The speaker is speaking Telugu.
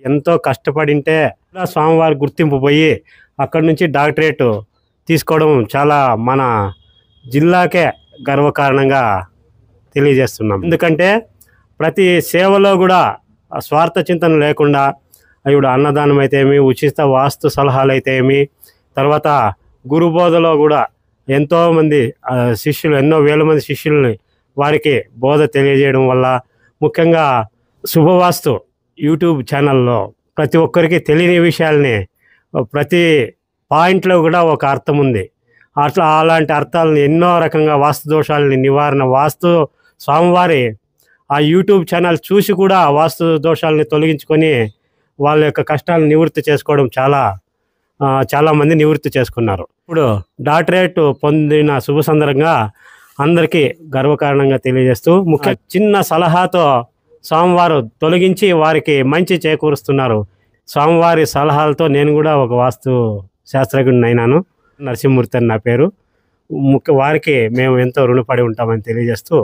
ఎంతో కష్టపడింటే స్వామివారి గుర్తింపు పోయి అక్కడి నుంచి డాక్టరేట్ తీసుకోవడం చాలా మన జిల్లాకే గర్వకారణంగా తెలియజేస్తున్నాం. ఎందుకంటే ప్రతి సేవలో కూడా స్వార్థ చింతన లేకుండా ఇప్పుడు అన్నదానం అయితే ఏమి, ఉచిత వాస్తు సలహాలు అయితే ఏమి, తర్వాత గురుబోధలో కూడా ఎంతోమంది శిష్యులు, ఎన్నో వేల మంది శిష్యుల్ని వారికి బోధ తెలియజేయడం వల్ల, ముఖ్యంగా శుభవాస్తు యూట్యూబ్ ఛానల్లో ప్రతి ఒక్కరికి తెలియని విషయాల్ని ప్రతి పాయింట్లో కూడా ఒక అర్థం ఉంది. అలాంటి అర్థాలను ఎన్నో రకంగా వాస్తు దోషాలని నివారణ, వాస్తు స్వామివారి ఆ యూట్యూబ్ ఛానల్ చూసి కూడా వాస్తు దోషాలని తొలగించుకొని వాళ్ళ యొక్క కష్టాలను నివృత్తి చేసుకోవడం చాలామంది నివృత్తి చేసుకున్నారు. ఇప్పుడు డాక్టరేట్ పొందిన శుభ సందర్భంగా అందరికీ గర్వకారణంగా తెలియజేస్తూ చిన్న సలహాతో స్వామివారు తొలగించి వారికి మంచి చేకూరుస్తున్నారు. స్వామివారి సలహాలతో నేను కూడా ఒక వాస్తు శాస్త్రజ్ఞుడిని అయినాను. నరసింహమూర్తి అని నా పేరు. వారికి మేము ఎంతో రుణపడి ఉంటామని తెలియజేస్తూ